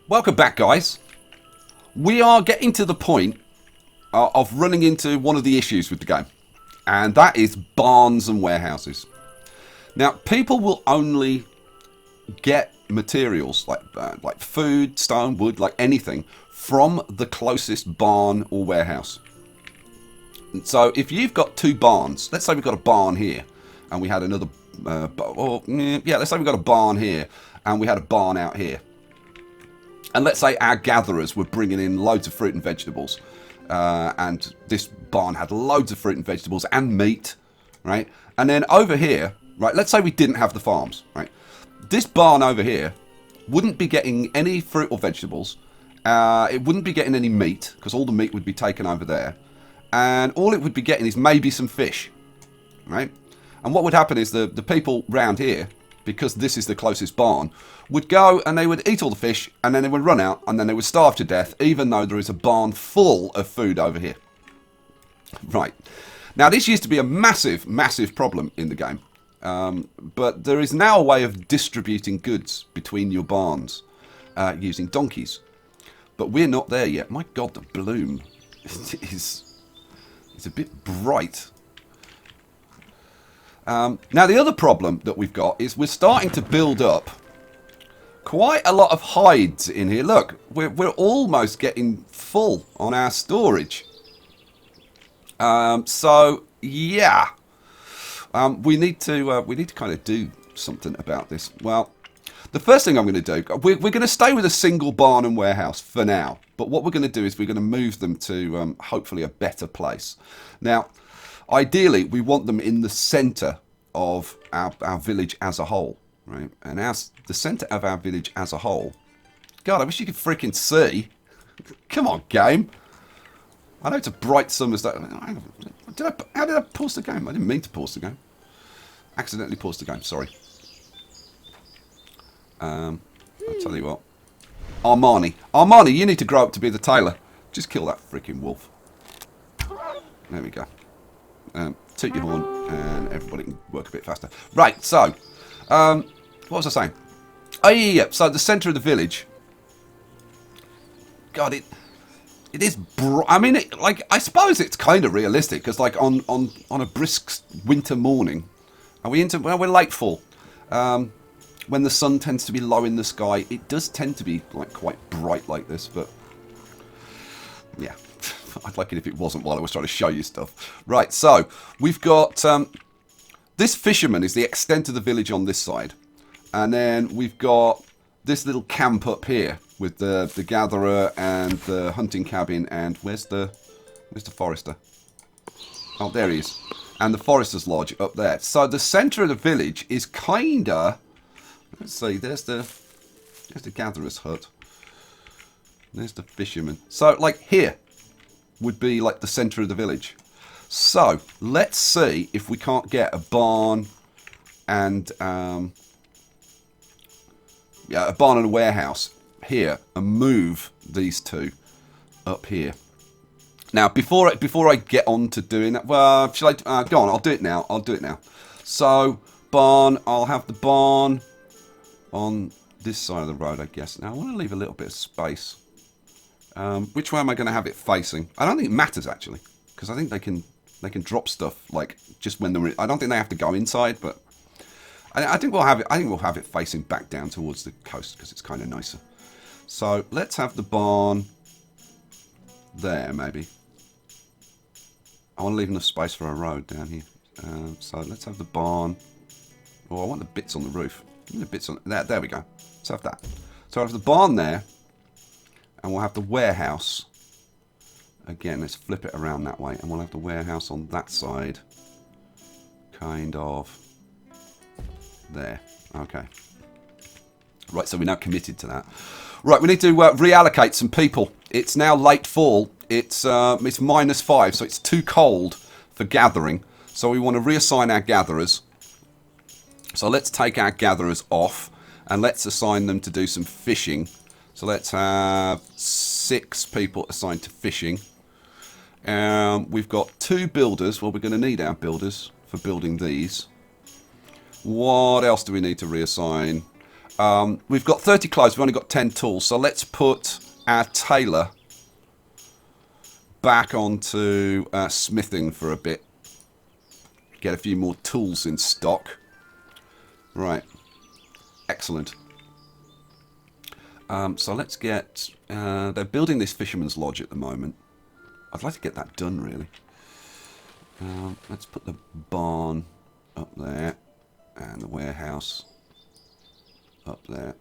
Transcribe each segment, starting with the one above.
Welcome back, guys. We are getting to the point of running into one of the issues with the game, and that is barns and warehouses. Now, people will only get materials like food, stone, wood, like anything from the closest barn or warehouse. And so if you've got two barns, let's say we've got a barn here and we had another let's say we've got a barn here and we had a barn out here, and let's say our gatherers were bringing in loads of fruit and vegetables, and this barn had loads of fruit and vegetables and meat, right? And then over here, right, let's say we didn't have the farms, right? This barn over here wouldn't be getting any fruit or vegetables. It wouldn't be getting any meat because all the meat would be taken over there. And all it would be getting is maybe some fish, right? And what would happen is the people round here, because this is the closest barn, would go and they would eat all the fish and then they would run out and then they would starve to death, even though there is a barn full of food over here. Right. Now, this used to be a massive, massive problem in the game. But there is now a way of distributing goods between your barns using donkeys. But we're not there yet. My God, the bloom is a bit bright. Now, the other problem that we've got is we're starting to build up quite a lot of hides in here. Look, we're almost getting full on our storage. So, yeah. We need to kind of do something about this. Well, the first thing I'm going to do, we're going to stay with a single barn and warehouse for now. But what we're going to do is we're going to move them to hopefully a better place. Now, ideally, we want them in the centre of our village as a whole, right? And as the centre of our village as a whole, God, I wish you could freaking see. Come on, game. I know it's a bright summer's day. How did I pause the game? I didn't mean to pause the game. Accidentally paused the game, sorry. I'll tell you what. Armani, you need to grow up to be the tailor. Just kill that freaking wolf. There we go. Toot your horn and everybody can work a bit faster. Right, so, what was I saying? Oh, yeah. So the centre of the village. God, it is. I mean, I suppose it's kind of realistic because, like, on a brisk winter morning, are we into? Well, we're late fall. When the sun tends to be low in the sky, it does tend to be like quite bright like this. But yeah, I'd like it if it wasn't while I was trying to show you stuff. Right, so we've got this fisherman is the extent of the village on this side, and then we've got this little camp up here with the gatherer and the hunting cabin, and where's the forester? Oh, there he is. And the forester's lodge up there. So the centre of the village is kinda, let's see, there's the gatherer's hut. There's the fisherman. So like here would be like the centre of the village. So let's see if we can't get a barn and a barn and a warehouse here and move these two up here. Now, before I get on to doing that, well, shall I? Go on, I'll do it now. So, barn, I'll have the barn on this side of the road, I guess. Now, I want to leave a little bit of space. Which way am I going to have it facing? I don't think it matters, actually, because I think they can drop stuff, like, just when they're in. I don't think they have to go inside, but I think we'll have it facing back down towards the coast, because it's kind of nicer. So, let's have the barn there, maybe. I want to leave enough space for a road down here. So let's have the barn. Oh, I want the bits on the roof. Give me the bits on there. There we go. Let's have that. So I'll have the barn there, and we'll have the warehouse. Again, let's flip it around that way, and we'll have the warehouse on that side. Kind of there. Okay. Right, so we're now committed to that. Right, we need to reallocate some people. It's now late fall. It's -5, so it's too cold for gathering. So we want to reassign our gatherers. So let's take our gatherers off and let's assign them to do some fishing. So let's have 6 people assigned to fishing. We've got 2 builders. Well, we're going to need our builders for building these. What else do we need to reassign? We've got 30 clothes. We've only got 10 tools. So let's put our tailor back onto smithing for a bit. Get a few more tools in stock. Right. Excellent. So let's get... they're building this fisherman's lodge at the moment. I'd like to get that done, really. Let's put the barn up there. And the warehouse up there.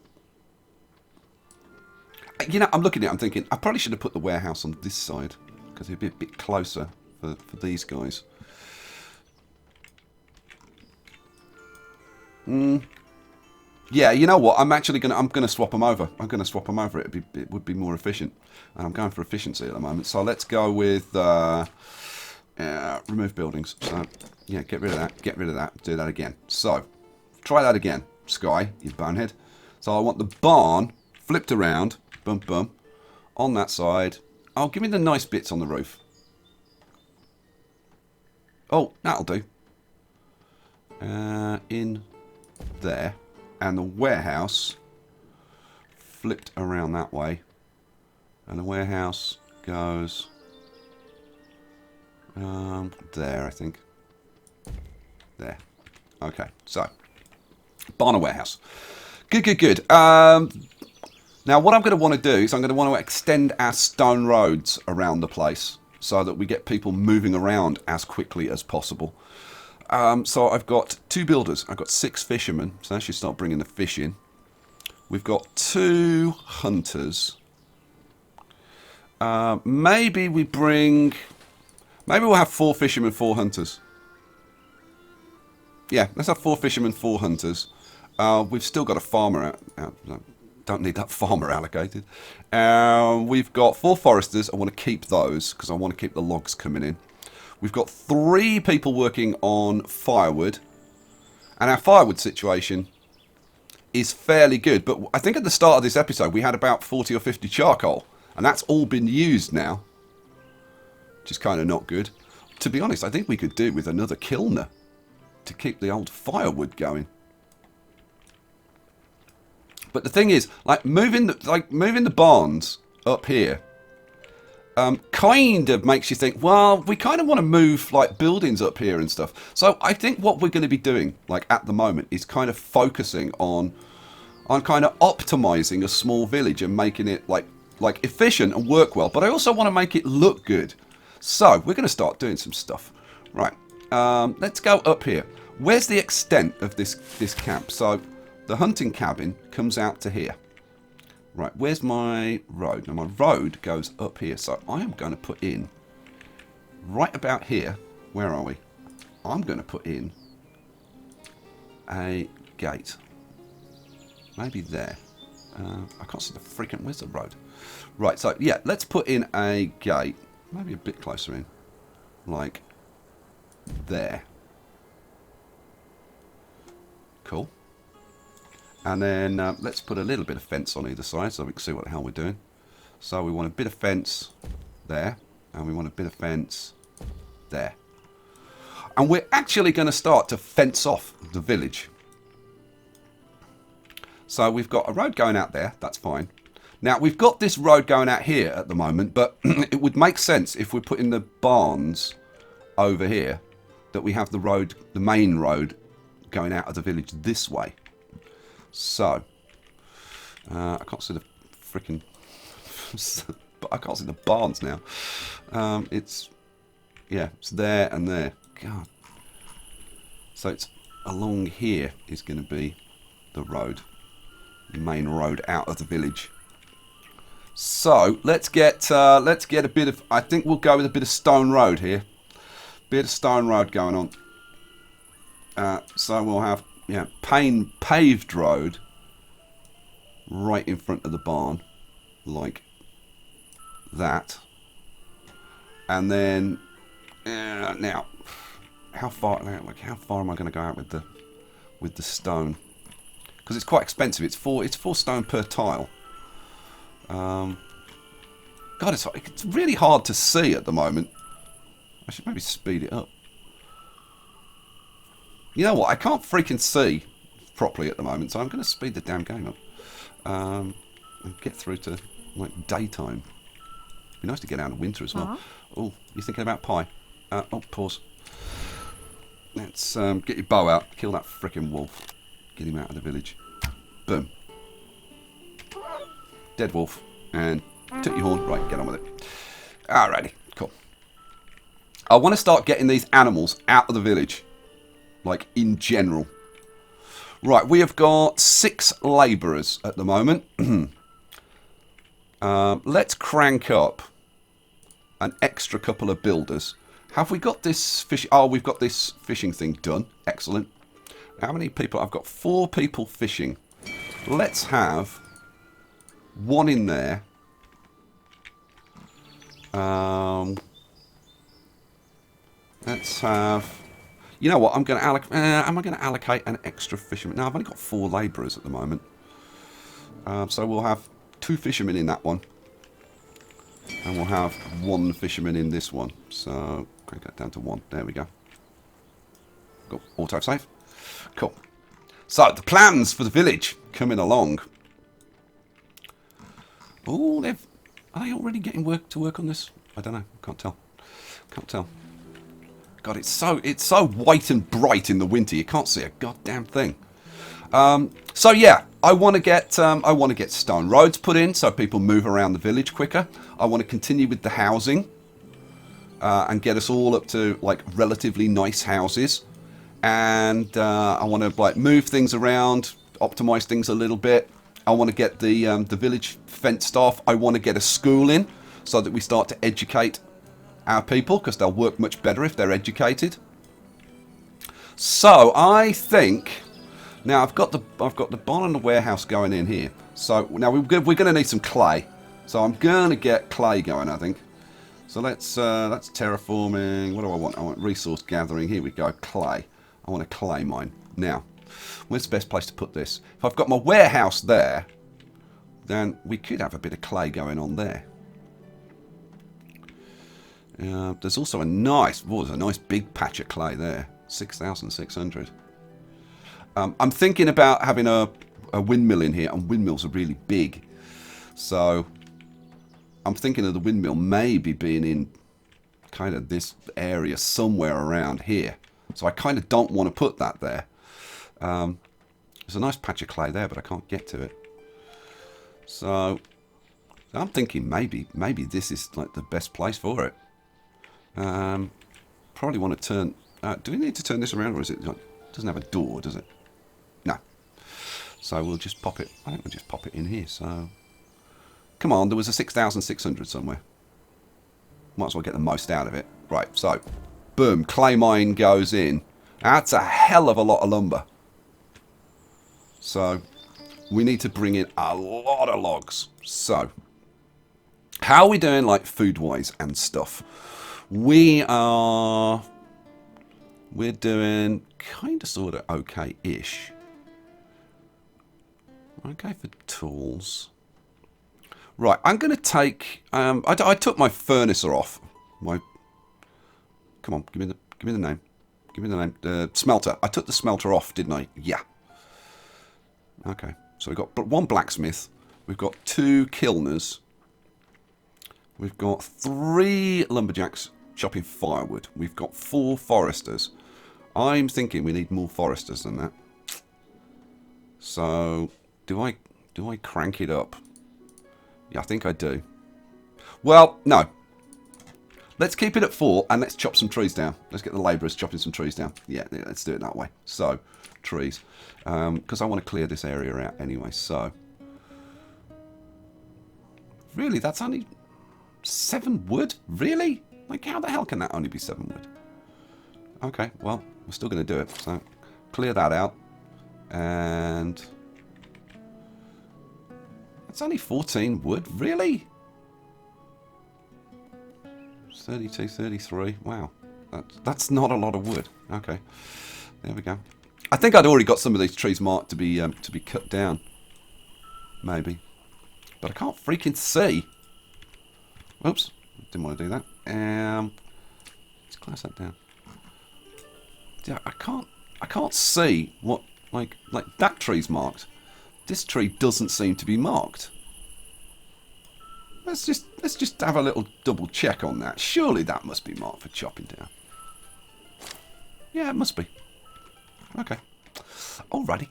You know, I'm looking at it, I'm thinking, I probably should have put the warehouse on this side. Because it'd be a bit closer for these guys. Yeah, you know what? I'm gonna swap them over. I'm gonna swap them over. It would be more efficient. And I'm going for efficiency at the moment. So let's go with remove buildings. So yeah, get rid of that. Get rid of that. Do that again. So try that again, Skye, you bonehead. So I want the barn flipped around. Bum bum. On that side. Oh, give me the nice bits on the roof. Oh, that'll do. In there. And the warehouse flipped around that way. And the warehouse goes there, I think. There. Okay, so barn and warehouse. Good, good, good. Now what I'm going to want to do is I'm going to want to extend our stone roads around the place so that we get people moving around as quickly as possible. So I've got 2 builders. I've got 6 fishermen. So I should start bringing the fish in. We've got 2 hunters. Maybe we'll have 4 fishermen, 4 hunters. Yeah, let's have 4 fishermen, 4 hunters. We've still got a farmer out. Don't need that farmer allocated. We've got 4 foresters. I want to keep those because I want to keep the logs coming in. We've got 3 people working on firewood. And our firewood situation is fairly good. But I think at the start of this episode, we had about 40 or 50 charcoal. And that's all been used now. Which is kind of not good. To be honest, I think we could do with another kilner to keep the old firewood going. But the thing is, like moving the barns up here kind of makes you think, well, we kind of want to move like buildings up here and stuff. So I think what we're going to be doing, like at the moment, is kind of focusing on kind of optimizing a small village and making it like efficient and work well. But I also want to make it look good. So we're going to start doing some stuff. Right. Let's go up here. Where's the extent of this camp? So the hunting cabin comes out to here. Right, where's my road? Now my road goes up here. So I am going to put in right about here. Where are we? I'm going to put in a gate. Maybe there. I can't see the freaking... Where's the road? Right, so yeah, let's put in a gate. Maybe a bit closer in. Like there. Cool. And then let's put a little bit of fence on either side so we can see what the hell we're doing. So we want a bit of fence there. And we want a bit of fence there. And we're actually going to start to fence off the village. So we've got a road going out there. That's fine. Now, we've got this road going out here at the moment. But it would make sense if we're putting the barns over here. That we have the road, the main road, going out of the village this way. So, I can't see the freaking... I can't see the barns now. It's there and there. God. So it's along here is going to be the road. The main road out of the village. So, let's get a bit of... I think we'll go with a bit of stone road here. Bit of stone road going on. So we'll have... Yeah, paved road right in front of the barn, like that. And then now, how far am I going to go out with the stone? Because it's quite expensive. It's 4 stone per tile. God, it's really hard to see at the moment. I should maybe speed it up. You know what? I can't freaking see properly at the moment, so I'm going to speed the damn game up. And get through to, like, daytime. Be nice to get out of winter as well. Oh, you thinking about pie? Oh, pause. Let's get your bow out. Kill that frickin' wolf. Get him out of the village. Boom. Dead wolf. And took your horn. Right, get on with it. Alrighty, cool. I want to start getting these animals out of the village. Like, in general. Right, we have got 6 labourers at the moment. Let's crank up an extra couple of builders. Have we got this fish? Oh, we've got this fishing thing done. Excellent. How many people? I've got 4 people fishing. Let's have 1 in there. Let's have... You know what? I'm going to allocate... am I going to allocate an extra fisherman? No, I've only got 4 labourers at the moment. So we'll have 2 fishermen in that one. And we'll have 1 fisherman in this one. So, crank that down to 1. There we go. Go auto-save. Cool. So, the plans for the village coming along. Oh, are they already getting to work on this? I don't know. Can't tell. Can't tell. God, it's so white and bright in the winter. You can't see a goddamn thing. So yeah, I want to get stone roads put in so people move around the village quicker. I want to continue with the housing and get us all up to like relatively nice houses. And I want to like move things around, optimize things a little bit. I want to get the village fenced off. I want to get a school in so that we start to educate our people, because they'll work much better if they're educated. So I think now I've got the barn and the warehouse going in here. So now we're going to need some clay. So I'm going to get clay going, I think. So that's terraforming. What do I want? I want resource gathering. Here we go, clay. I want a clay mine. Now, where's the best place to put this? If I've got my warehouse there, then we could have a bit of clay going on there. There's also a nice big patch of clay there. 6,600. I'm thinking about having a windmill in here, and windmills are really big. So I'm thinking of the windmill maybe being in kind of this area somewhere around here. So I kind of don't want to put that there. There's a nice patch of clay there, but I can't get to it. So I'm thinking maybe this is like the best place for it. Probably want to turn... do we need to turn this around, or is it... Like, it doesn't have a door, does it? No. So we'll just pop it... I think we'll just pop it in here, so... Come on, there was a 6,600 somewhere. Might as well get the most out of it. Right, so... Boom, clay mine goes in. That's a hell of a lot of lumber. So, we need to bring in a lot of logs. So, how are we doing, like, food-wise and stuff? We're doing kind of sort of okay-ish. Okay for tools. Right, I'm going to take... I took my furnacer off. Come on, give me the name. Give me the name. Smelter. I took the smelter off, didn't I? Yeah. Okay, so we've got 1 blacksmith. We've got 2 kilners. We've got 3 lumberjacks chopping firewood. We've got 4 foresters. I'm thinking we need more foresters than that. So, do I crank it up? Yeah, I think I do. Well, no. Let's keep it at 4 and let's chop some trees down. Let's get the labourers chopping some trees down. Yeah, let's do it that way. So, trees. Because I want to clear this area out anyway, so. Really, that's only 7 wood? Really? Like, how the hell can that only be 7 wood? Okay, well, we're still going to do it. So, clear that out. And... It's only 14 wood? Really? 32, 33. Wow. That's not a lot of wood. Okay. There we go. I think I'd already got some of these trees marked to be cut down. Maybe. But I can't freaking see. Oops. Didn't want to do that. Let's close that down. Yeah, I can't I can't see what, like that tree's marked. This tree doesn't seem to be marked. Let's just have a little double check on that. Surely that must be marked for chopping down. Yeah, it must be. Okay. Alrighty.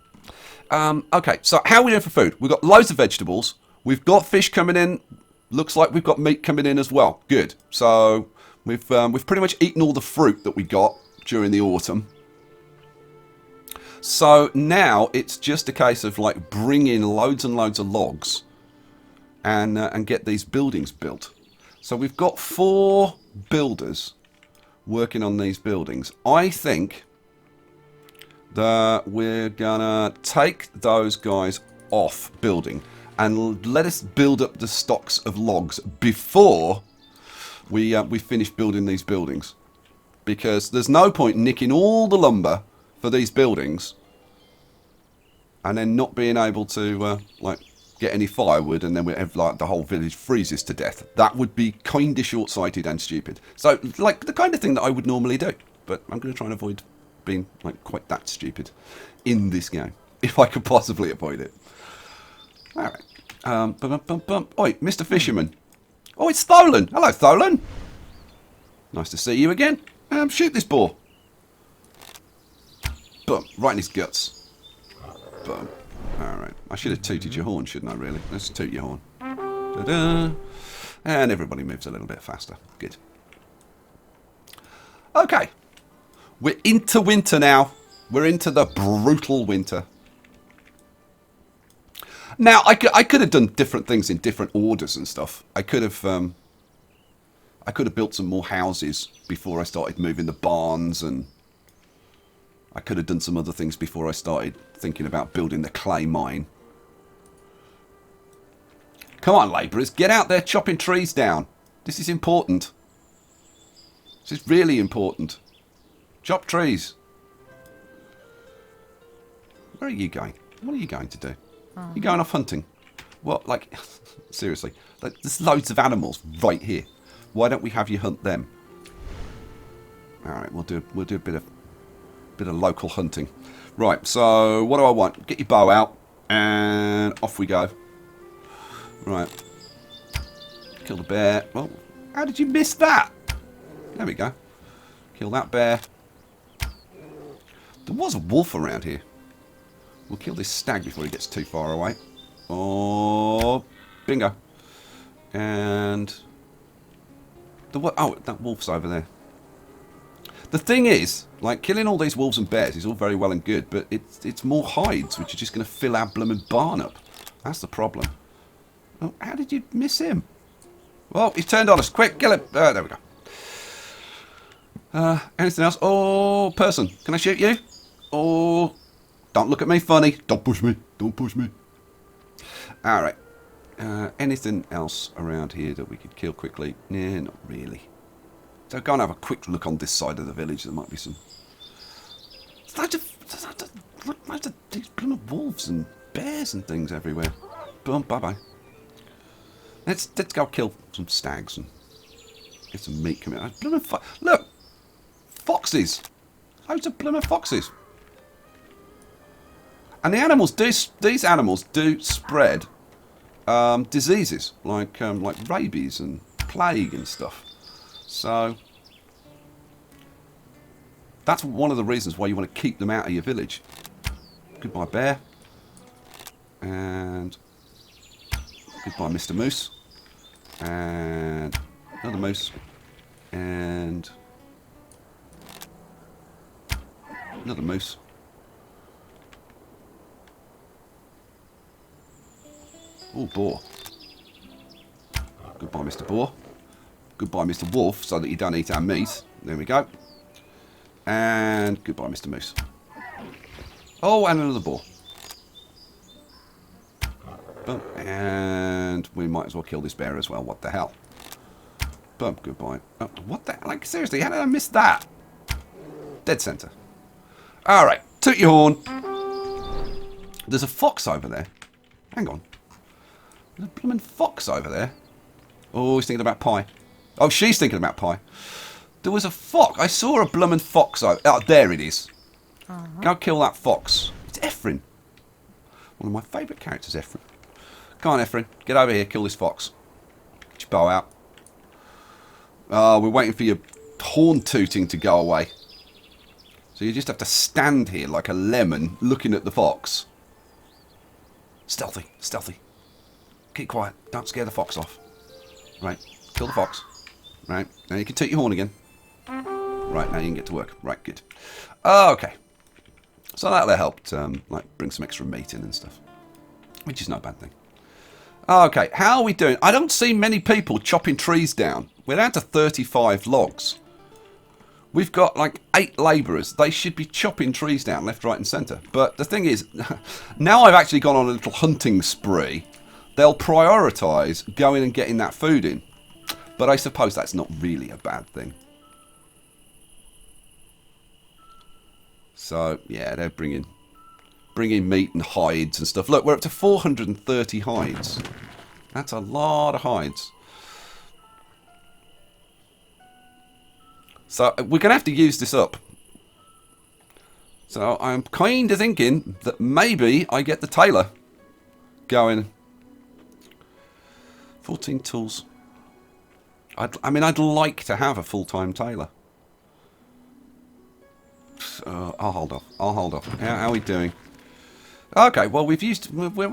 Okay, so how are we doing for food? We've got loads of vegetables. We've got fish coming in. Looks like we've got meat coming in as well. Good. So we've pretty much eaten all the fruit that we got during the autumn. So now it's just a case of like bring in loads and loads of logs and get these buildings built. So we've got 4 builders working on these buildings. I think that we're gonna take those guys off building and let us build up the stocks of logs before we finish building these buildings, because there's no point nicking all the lumber for these buildings and then not being able to like get any firewood, and then we have like the whole village freezes to death. That would be kind of short-sighted and stupid. So like the kind of thing that I would normally do, but I'm going to try and avoid being like quite that stupid in this game if I could possibly avoid it. All right. Oi, Mr. Fisherman. Oh, it's Tholen. Hello, Tholen. Nice to see you again. Shoot this boar. Boom, right in his guts. Boom. Alright, I should have tooted your horn, shouldn't I, really? Let's toot your horn. Ta-da! And everybody moves a little bit faster. Good. Okay. We're into winter now. We're into the brutal winter. Now, I could have done different things in different orders and stuff. I could have built some more houses before I started moving the barns, and I could have done some other things before I started thinking about building the clay mine. Come on, labourers, get out there chopping trees down. This is important. This is really important. Chop trees. Where are you going? What are you going to do? You're going off hunting. What, like, seriously, like, there's loads of animals right here. Why don't we have you hunt them? All right, we'll do a bit of local hunting. Right, so what do I want? Get your bow out, and off we go. Right. Kill the bear. Oh, how did you miss that? There we go. Kill that bear. There was a wolf around here. We'll kill this stag before he gets too far away. Oh, bingo. And that wolf's over there. The thing is, like, killing all these wolves and bears is all very well and good, but it's more hides, which are just going to fill our blooming barn up. That's the problem. Oh, how did you miss him? Well, he's turned on us. Quick, kill him. There we go. Anything else? Oh, person. Can I shoot you? Oh, don't look at me funny. Don't push me. Don't push me. All right. Anything else around here that we could kill quickly? Nah, not really. So go and have a quick look on this side of the village. There might be some... Loads of these blooming wolves and bears and things everywhere. Boom, bye-bye. Let's go kill some stags and get some meat coming out. Look! Foxes! Loads of blooming foxes. And these animals do spread diseases like rabies and plague and stuff. So that's one of the reasons why you want to keep them out of your village. Goodbye, bear. And goodbye, Mr. Moose. And another moose. And another moose. Oh, boar. Goodbye, Mr. Boar. Goodbye, Mr. Wolf, so that you don't eat our meat. There we go. And goodbye, Mr. Moose. Oh, and another boar. Boom. And we might as well kill this bear as well. What the hell? Boom. Goodbye. Oh, what the... Like, seriously, how did I miss that? Dead center. All right. Toot your horn. There's a fox over there. Hang on. There's a blooming fox over there. Oh, he's thinking about pie. Oh, she's thinking about pie. There was a fox. I saw a blooming fox over... Oh, there it is. Go kill that fox. It's Ephraim. One of my favourite characters, Ephraim. Come on, Ephraim. Get over here. Kill this fox. Get your bow out. Oh, we're waiting for your horn tooting to go away. So you just have to stand here like a lemon looking at the fox. Stealthy. Stealthy. Keep quiet. Don't scare the fox off. Right. Kill the fox. Right. Now you can toot your horn again. Right. Now you can get to work. Right. Good. Okay. So that'll help like bring some extra meat in and stuff. Which is not a bad thing. Okay. How are we doing? I don't see many people chopping trees down. We're down to 35 logs. We've got like 8 labourers. They should be chopping trees down left, right and centre. But the thing is, now I've actually gone on a little hunting spree, they'll prioritise going and getting that food in. But I suppose that's not really a bad thing. So, yeah, they're bringing meat and hides and stuff. Look, we're up to 430 hides. That's a lot of hides. So we're going to have to use this up. So I'm kind of thinking that maybe I get the tailor going. 14 tools. I mean, I'd like to have a full-time tailor. I'll hold off. I'll hold off. How are we doing? Okay, well, we're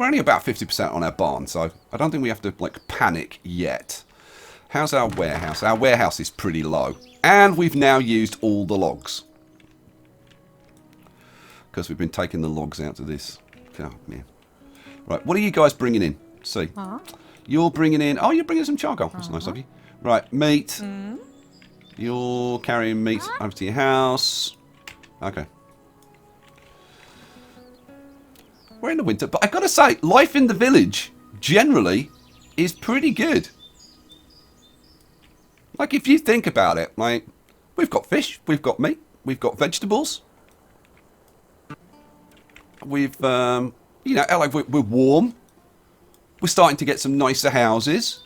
only about 50% on our barn, so I don't think we have to, like, panic yet. How's our warehouse? Our warehouse is pretty low. And we've now used all the logs. Because we've been taking the logs out of this. Oh, man. Right, what are you guys bringing in? Let's see. You're bringing in... Oh, you're bringing some charcoal. That's nice of you. Right, meat. You're carrying meat over to your house. Okay. We're in the winter. But I've got to say, life in the village, generally, is pretty good. Like, if you think about it, like, we've got fish, we've got meat, we've got vegetables. We've, you know, like, we're warm. We're starting to get some nicer houses.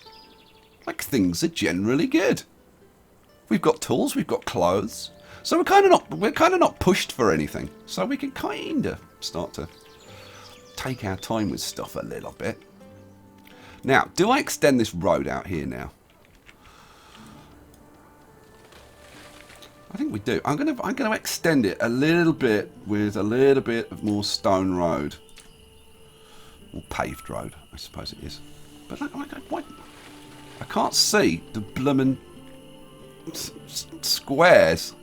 Like, things are generally good. We've got tools, we've got clothes. So we're kind of not pushed for anything. So we can kind of start to take our time with stuff a little bit. Now, do I extend this road out here now? I think we do. I'm gonna extend it a little bit with a little bit of more stone road, or paved road, I suppose it is. But what? I can't see the bloomin' squares.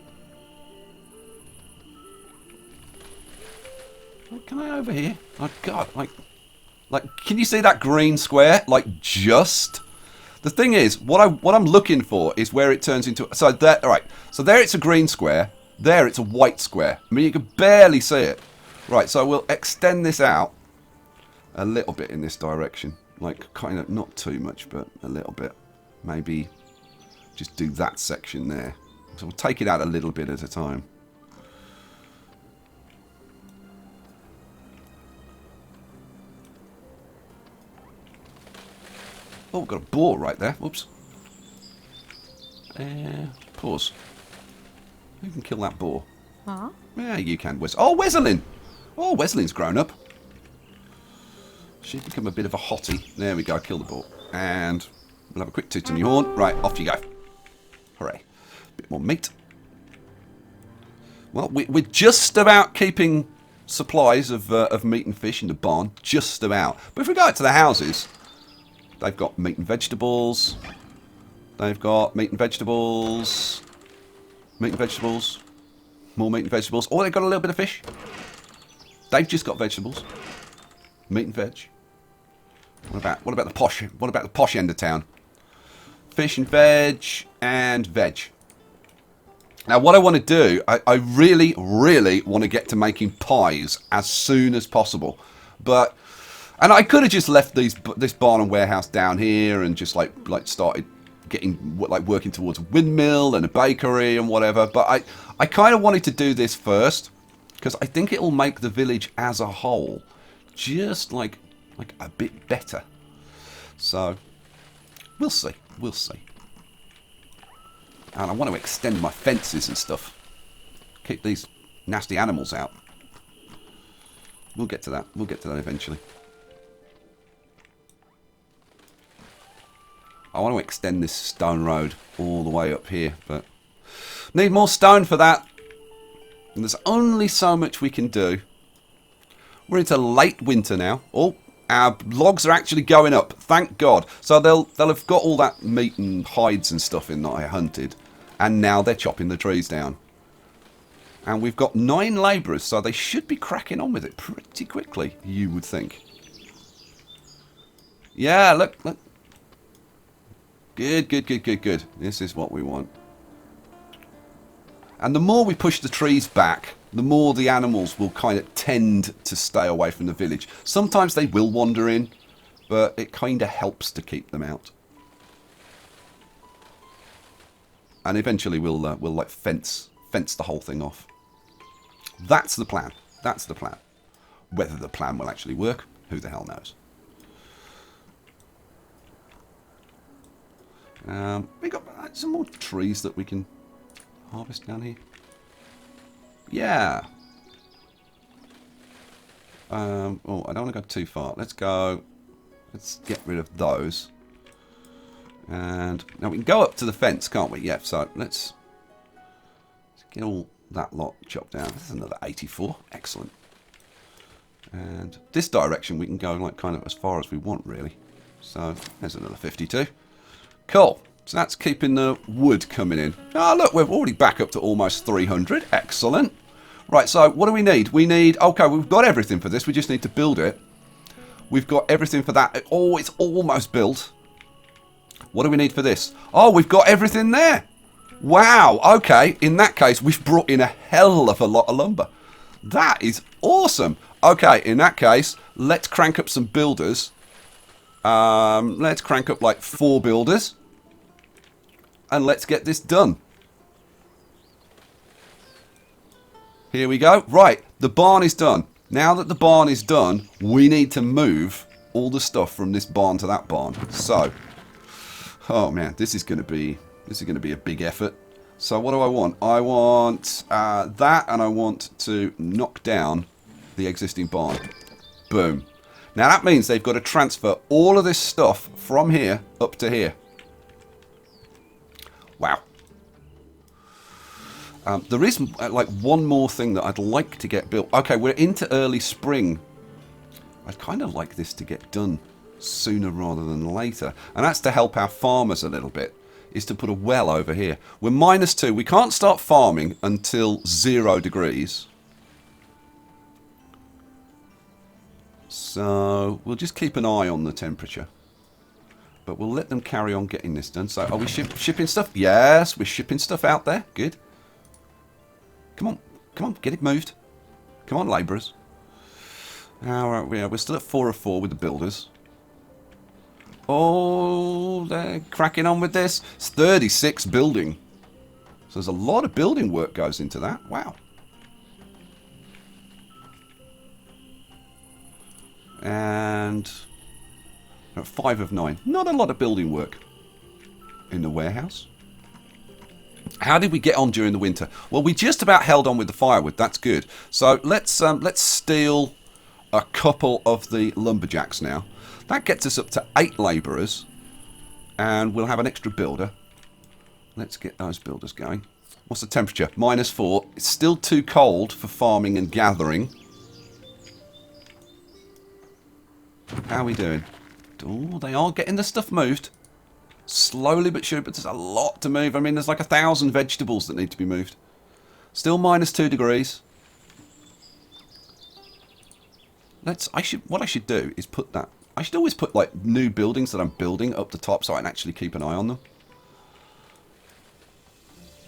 Can I over here? Oh God! Like, can you see that green square? Like, just. The thing is, what I'm looking for is where it turns into... So there, right. So there it's a green square. There it's a white square. I mean, you can barely see it. Right, so we'll extend this out a little bit in this direction. Like, kind of, not too much, but a little bit. Maybe just do that section there. So we'll take it out a little bit at a time. Oh, we've got a boar right there. Whoops. Pause. Who can kill that boar? Yeah, you can, Wes. Oh, Weslin! Oh, Weslin's grown up. She's become a bit of a hottie. There we go, kill the boar. And we'll have a quick toot on your horn. Right, off you go. Hooray. Bit more meat. Well, we're just about keeping supplies of meat and fish in the barn. Just about. But if we go out to the houses... They've got meat and vegetables. They've got meat and vegetables. Meat and vegetables. More meat and vegetables. Oh, they've got a little bit of fish. They've just got vegetables. Meat and veg. What about the posh? What about the posh end of town? Fish and veg and veg. Now, what I want to do, I really, really want to get to making pies as soon as possible. But... And I could have just left this barn and warehouse down here and just like started working towards a windmill and a bakery and whatever. But I kind of wanted to do this first because I think it'll make the village as a whole just like a bit better. So we'll see. We'll see. And I want to extend my fences and stuff. Keep these nasty animals out. We'll get to that. We'll get to that eventually. I want to extend this stone road all the way up here, but need more stone for that. And there's only so much we can do. We're into late winter now. Oh, our logs are actually going up. Thank God. So they'll have got all that meat and hides and stuff in that I hunted. And now they're chopping the trees down. And we've got 9 labourers, so they should be cracking on with it pretty quickly, you would think. Yeah, look. Good. This is what we want. And the more we push the trees back, the more the animals will kind of tend to stay away from the village. Sometimes they will wander in, but it kind of helps to keep them out. And eventually we'll like fence the whole thing off. That's the plan. That's the plan. Whether the plan will actually work, who the hell knows. We got some more trees that we can harvest down here. Yeah. Oh, I don't want to go too far. Let's get rid of those. And now we can go up to the fence, can't we? Yeah, so let's get all that lot chopped down. This is another 84. Excellent. And this direction we can go like kind of as far as we want, really. So there's another 52. Cool. So that's keeping the wood coming in. Oh, look, we're already back up to almost 300. Excellent. Right, so what do we need? We need... Okay, we've got everything for this. We just need to build it. We've got everything for that. Oh, it's almost built. What do we need for this? Oh, we've got everything there. Wow. Okay, in that case, we've brought in a hell of a lot of lumber. That is awesome. Okay, in that case, let's crank up some builders. Let's crank up like 4 builders. And let's get this done. Here we go. Right, the barn is done. Now that the barn is done, we need to move all the stuff from this barn to that barn. So, oh man, this is going to be a big effort. So what do I want? I want that, and I want to knock down the existing barn. Boom. Now that means they've got to transfer all of this stuff from here up to here. Wow. There is like one more thing that I'd like to get built. Okay, we're into early spring. I'd kind of like this to get done sooner rather than later. And that's to help our farmers a little bit, is to put a well over here. We're -2. We can't start farming until 0 degrees. So we'll just keep an eye on the temperature. But we'll let them carry on getting this done. So are we shipping stuff? Yes, we're shipping stuff out there. Good. Come on, get it moved. Come on, labourers. Alright, we're still at 4 of 4 with the builders. Oh, they're cracking on with this. It's 36 building. So there's a lot of building work goes into that. Wow. And 5 of 9. Not a lot of building work in the warehouse. How did we get on during the winter? Well, we just about held on with the firewood. That's good. So let's steal a couple of the lumberjacks now. That gets us up to 8 labourers, and we'll have an extra builder. Let's get those builders going. What's the temperature? -4. It's still too cold for farming and gathering. How are we doing? Oh, they are getting the stuff moved. Slowly but surely, but there's a lot to move. I mean, there's like 1,000 vegetables that need to be moved. Still -2 degrees. What I should do is put that... I should always put like new buildings that I'm building up the top so I can actually keep an eye on them.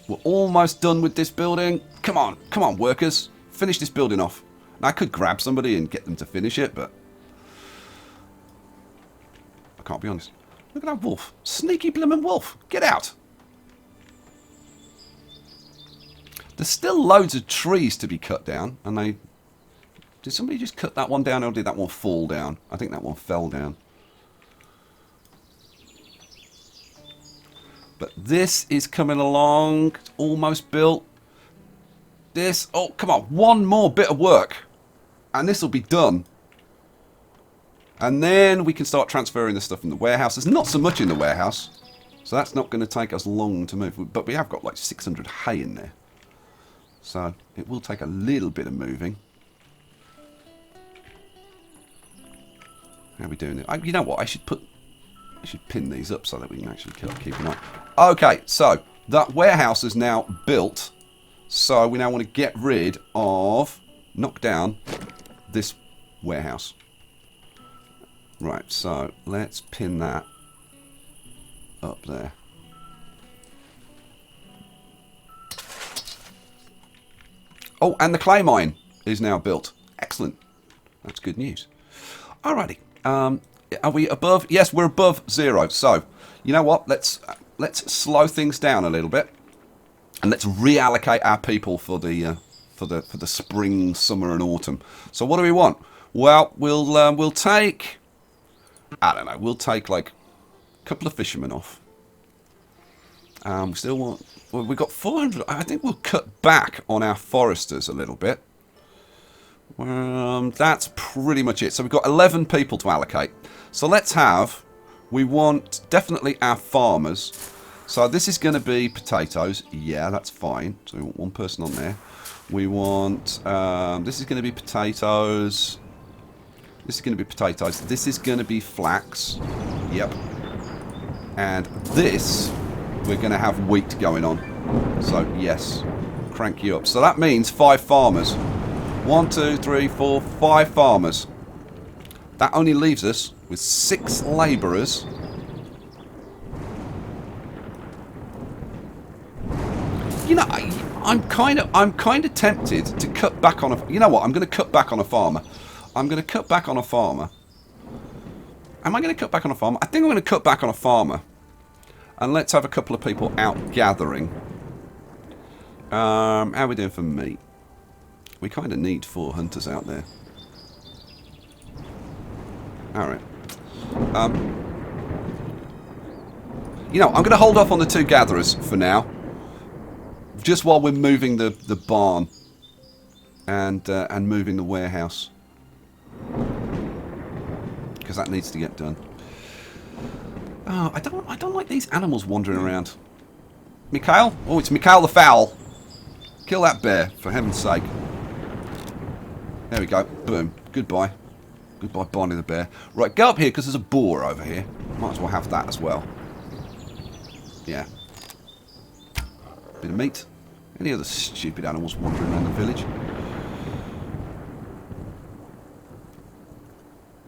We're almost done with this building. Come on, workers. Finish this building off. Now, I could grab somebody and get them to finish it, but I can't be honest. Look at that wolf. Sneaky blimmin' wolf. Get out. There's still loads of trees to be cut down, and they... Did somebody just cut that one down, or did that one fall down? I think that one fell down. But this is coming along. It's almost built. This, oh, come on, one more bit of work. And this will be done. And then we can start transferring the stuff from the warehouse. There's not so much in the warehouse. So that's not going to take us long to move. But we have got like 600 hay in there. So it will take a little bit of moving. How are we doing it? You know what? I should pin these up so that we can actually keep an eye. Okay, so that warehouse is now built. So we now want to get rid of, knock down this warehouse. Right, so let's pin that up there. Oh, and the clay mine is now built. Excellent. That's good news. Alrighty. Are we above? Yes, we're above 0. So, you know what? Let's slow things down a little bit, and let's reallocate our people for the spring, summer, and autumn. So, what do we want? Well, we'll take, I don't know. We'll take like a couple of fishermen off. We still want. Well, we've got 400. I think we'll cut back on our foresters a little bit. That's pretty much it. So we've got 11 people to allocate. So let's have, we want definitely our farmers. So this is going to be potatoes. Yeah, that's fine. So we want one person on there. We want, this is going to be potatoes. This is going to be potatoes. This is going to be flax. Yep. And this, we're going to have wheat going on. So yes, crank you up. So that means 5 farmers. 1, 2, 3, 4, 5 farmers. That only leaves us with 6 labourers. You know, I'm kind of tempted to cut back on a. You know what? I'm going to cut back on a farmer. I'm going to cut back on a farmer. Am I going to cut back on a farmer? I think I'm going to cut back on a farmer. And let's have a couple of people out gathering. How are we doing for meat? We kind of need 4 hunters out there. Alright. You know, I'm going to hold off on the 2 gatherers for now. Just while we're moving the barn. And moving the warehouse. Because that needs to get done. Oh, I don't like these animals wandering around. Mikhail? Oh, it's Mikhail the Fowl. Kill that bear, for heaven's sake. There we go. Boom. Goodbye. Goodbye, Barney the bear. Right, go up here because there's a boar over here. Might as well have that as well. Yeah. Bit of meat. Any other stupid animals wandering around the village?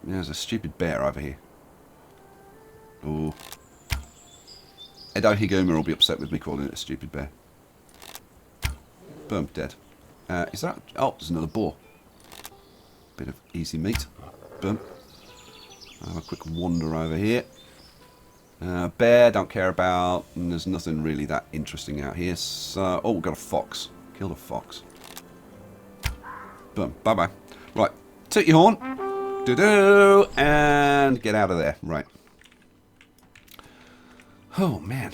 Yeah, there's a stupid bear over here. Ooh. Edo Higuma will be upset with me calling it a stupid bear. Boom, dead. Is that... Oh, there's another boar. Bit of easy meat. Boom. I'll have a quick wander over here. Bear, don't care about. And there's nothing really that interesting out here. So, oh, we've got a fox. Killed a fox. Boom. Bye-bye. Right. Toot your horn. Do-do. And get out of there. Right. Oh, man.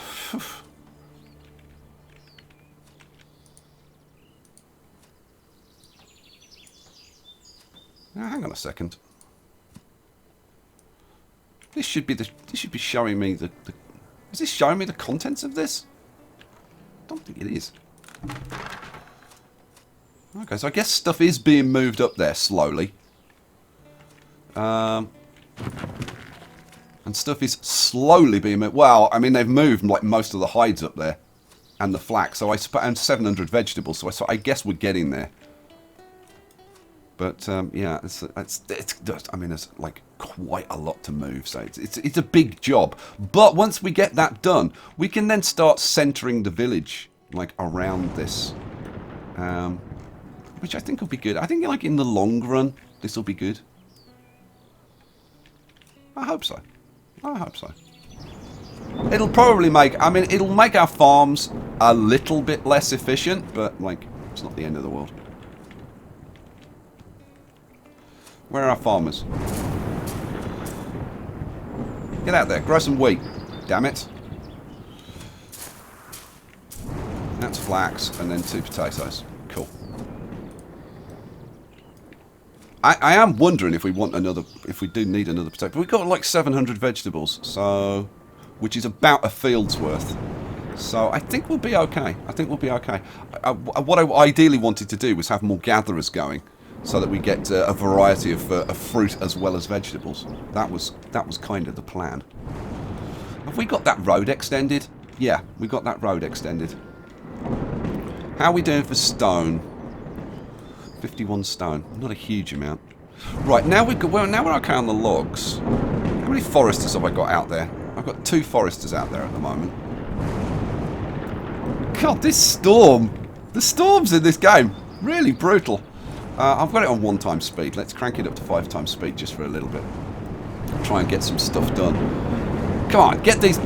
Now, hang on a second. This should be showing me the is this showing me the contents of this? I don't think it is. Okay, so I guess stuff is being moved up there slowly. And stuff is slowly being moved. Well, I mean, they've moved like most of the hides up there. And the flax. So and 700 vegetables. So I guess we're getting there. But yeah, it's I mean, there's like quite a lot to move, so it's a big job. But once we get that done, we can then start centering the village like around this, which I think will be good. I think like in the long run, this will be good. I hope so. I hope so. It'll probably make. I mean, it'll make our farms a little bit less efficient, but like it's not the end of the world. Where are our farmers? Get out there, grow some wheat. Damn it. That's flax, and then 2 potatoes. Cool. I am wondering if we want another, if we do need another potato. But we've got like 700 vegetables, so, which is about a field's worth. So I think we'll be okay. I think we'll be okay. What I ideally wanted to do was have more gatherers going, so that we get a variety of fruit as well as vegetables. That was kind of the plan. Have we got that road extended? Yeah, we got that road extended. How are we doing for stone? 51 stone, not a huge amount. Right, now we've got, well, now we're okay on the logs. How many foresters have I got out there? I've got 2 foresters out there at the moment. God, this storm! The storms in this game, really brutal. I've got it on 1 times speed. Let's crank it up to 5 times speed just for a little bit. Try and get some stuff done. Come on, get these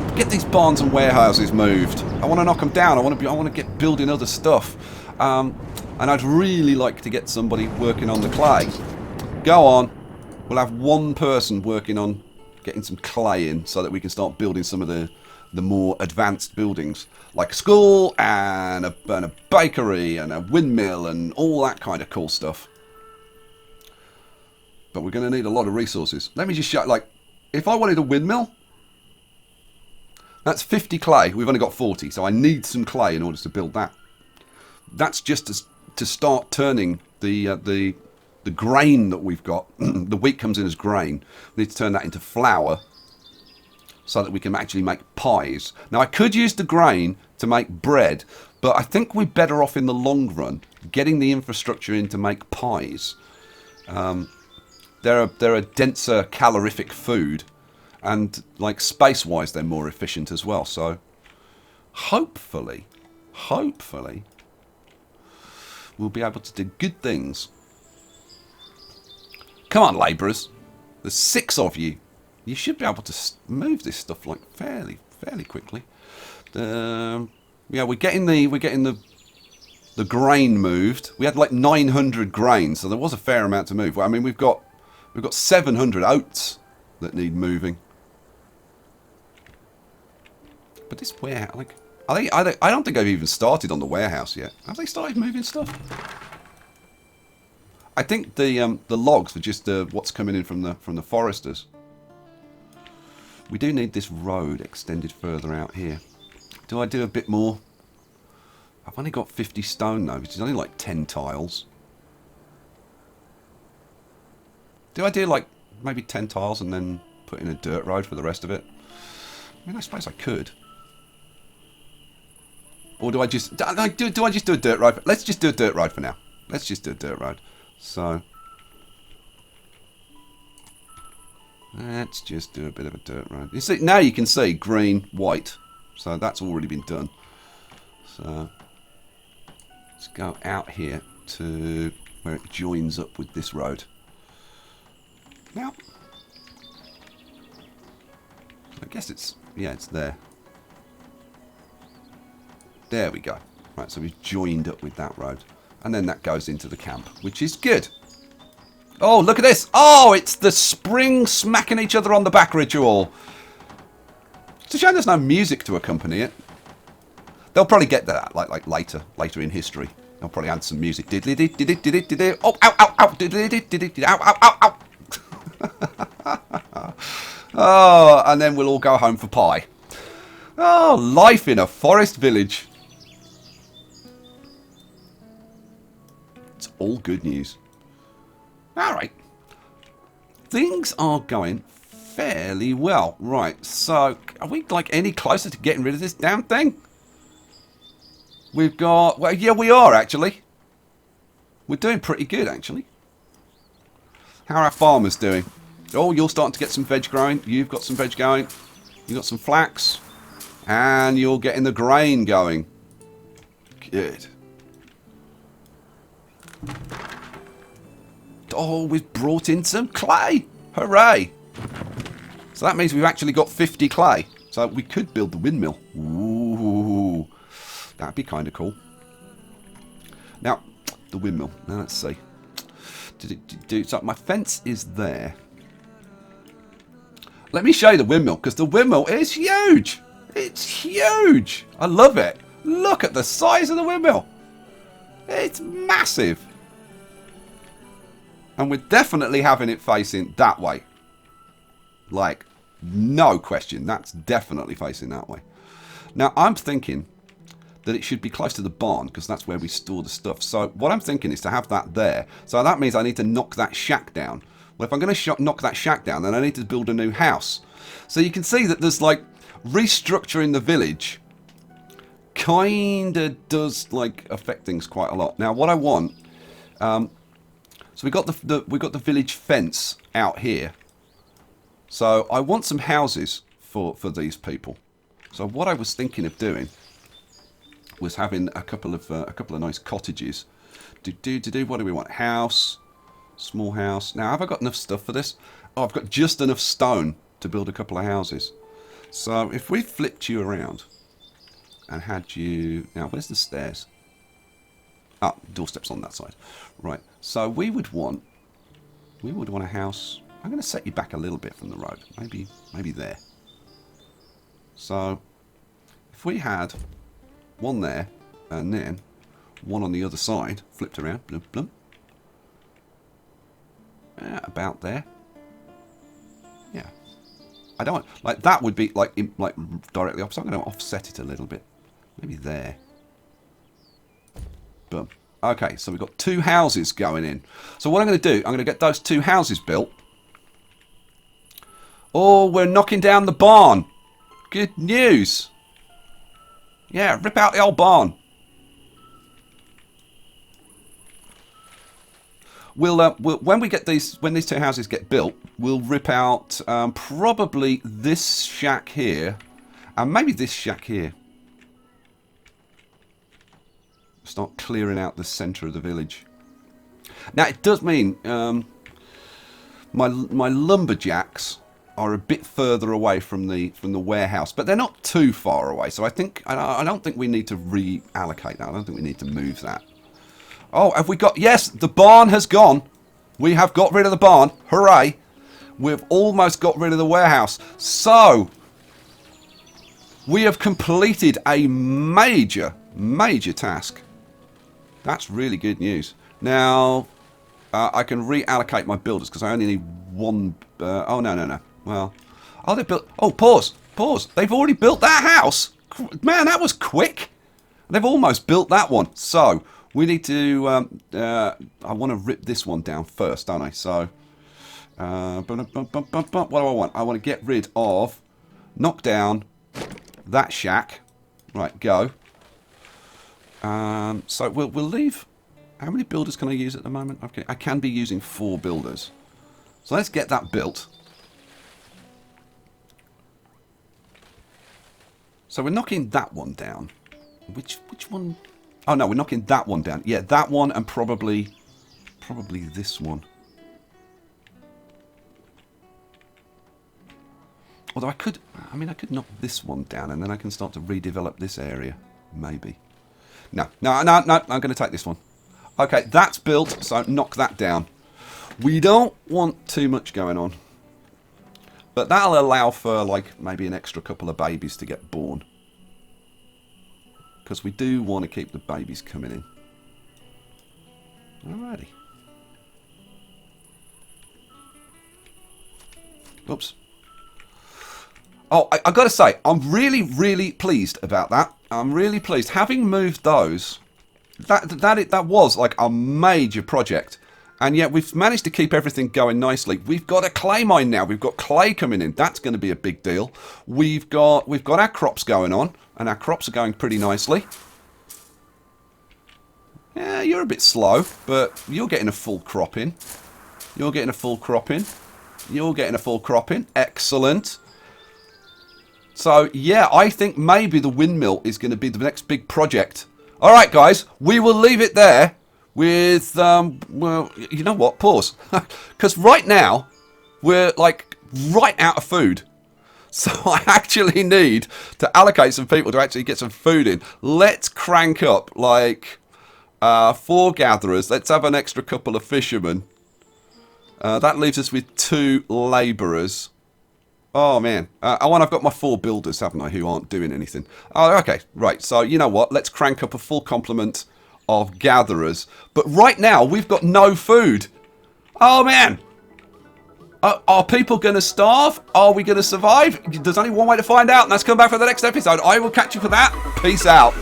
barns and warehouses moved. I want to knock them down. I want to get building other stuff. And I'd really like to get somebody working on the clay. Go on. We'll have 1 person working on getting some clay in so that we can start building some of the more advanced buildings. Like a school and a bakery and a windmill and all that kind of cool stuff. But we're going to need a lot of resources. Let me just show, like, if I wanted a windmill, that's 50 clay. We've only got 40, so I need some clay in order to build that. That's just to start turning the grain that we've got. The wheat comes in as grain. We need to turn that into flour so that we can actually make pies. Now, I could use the grain to make bread, but I think we're better off in the long run getting the infrastructure in to make pies. They're a denser calorific food, and like space-wise, they're more efficient as well. So, hopefully, we'll be able to do good things. Come on, labourers. There's 6 of you. You should be able to move this stuff like fairly quickly. Yeah, we're getting the grain moved. We had like 900 grain, so there was a fair amount to move. I mean, we've got 700 oats that need moving. But this warehouse, like, I don't think I've even started on the warehouse yet. Have they started moving stuff? I think the logs are just what's coming in from the foresters. We do need this road extended further out here. Do I do a bit more? I've only got 50 stone though, which is only like 10 tiles. Do I do like maybe 10 tiles and then put in a dirt road for the rest of it? I mean, I suppose I could. Or do I just do I just do a dirt road? Let's just do a dirt road for now. Let's just do a dirt road. So let's just do a bit of a dirt road. You see, now you can see green, white. So that's already been done. So let's go out here to where it joins up with this road. Now, I guess it's, yeah, it's there. There we go. Right, so we've joined up with that road. And then that goes into the camp, which is good. Oh, look at this. Oh, it's the spring smacking each other on the back ritual. It's a shame there's no music to accompany it. They'll probably get that like later in history. They'll probably add some music. Oh, ow, ow, ow, ow, ow, ow. Oh, and then we'll all go home for pie. Oh, life in a forest village. It's all good news. All right. Things are going fairly well. Right, so are we like any closer to getting rid of this damn thing? We've got, well, yeah, we are actually. We're doing pretty good actually. How are our farmers doing? Oh, you're starting to get some veg growing. You've got some veg going. You've got some flax. And you're getting the grain going. Good. Oh, we've brought in some clay. Hooray. So that means we've actually got 50 clay. So we could build the windmill. Ooh. That'd be kind of cool. Now, the windmill. Now, let's see. So my fence is there. Let me show you the windmill, because the windmill is huge. It's huge. I love it. Look at the size of the windmill. It's massive. And we're definitely having it facing that way. Like, no question. That's definitely facing that way. Now, I'm thinking that it should be close to the barn, because that's where we store the stuff. So what I'm thinking is to have that there. So that means I need to knock that shack down. Well, if I'm going to knock that shack down, then I need to build a new house. So you can see that there's like restructuring the village kind of does like affect things quite a lot. Now, what I want, so we got the village fence out here. So I want some houses for these people. So what I was thinking of doing was having a couple of nice cottages. What do we want? House, small house. Now, have I got enough stuff for this? Oh, I've got just enough stone to build a couple of houses. So if we flipped you around and had you... Now, where's the stairs? Ah, doorstep's on that side. Right. So we would want a house. I'm going to set you back a little bit from the road. Maybe there. So if we had one there and then one on the other side, flipped around, blum, blum. About there. Yeah. I don't like that would be like directly opposite. I'm going to offset it a little bit. Maybe there. Boom. Okay, so we've got two houses going in. So what I'm going to do, I'm going to get those two houses built. Oh, we're knocking down the barn. Good news. Yeah, rip out the old barn. We'll when these two houses get built, we'll rip out probably this shack here, and maybe this shack here. Start clearing out the centre of the village. Now it does mean my lumberjacks are a bit further away from the warehouse, but they're not too far away. So I don't think we need to reallocate that. I don't think we need to move that. Oh, have we got... Yes, the barn has gone. We have got rid of the barn. Hooray. We've almost got rid of the warehouse. So, we have completed a major task. That's really good news. Now, I can reallocate my builders because I only need one... oh, no. Well, oh, they built... Oh, pause. They've already built that house. Man, that was quick. They've almost built that one. So... We need to, I want to rip this one down first, don't I? So, what do I want? I want to get rid of, knock down that shack. Right, go. So we'll leave, how many builders can I use at the moment? Okay, I can be using 4 builders. So let's get that built. So we're knocking that one down. Which one? Oh no, we're knocking that one down. Yeah, that one and probably this one. Although I could knock this one down and then I can start to redevelop this area. Maybe. No, I'm going to take this one. Okay, that's built, so knock that down. We don't want too much going on. But that'll allow for, like, maybe an extra couple of babies to get born. Because we do want to keep the babies coming in. Alrighty. Oops. Oh, I got to say, I'm really pleased about that. I'm really pleased. Having moved those, that was like a major project. And yet we've managed to keep everything going nicely. We've got a clay mine now. We've got clay coming in. That's going to be a big deal. We've got our crops going on. And our crops are going pretty nicely. Yeah, you're a bit slow, but you're getting a full crop in. You're getting a full crop in. You're getting a full crop in. Excellent. So, yeah, I think maybe the windmill is going to be the next big project. All right, guys, we will leave it there with, well, you know what? Pause. Because right now, we're, like, right out of food. So I actually need to allocate some people to actually get some food in. Let's crank up like 4 gatherers. Let's have an extra couple of fishermen. That leaves us with 2 labourers. Oh man. I've got my 4 builders, haven't I, who aren't doing anything. Oh, okay. Right. So you know what? Let's crank up a full complement of gatherers. But right now we've got no food. Oh, man. Are people going to starve? Are we going to survive? There's only one way to find out, and that's come back for the next episode. I will catch you for that. Peace out.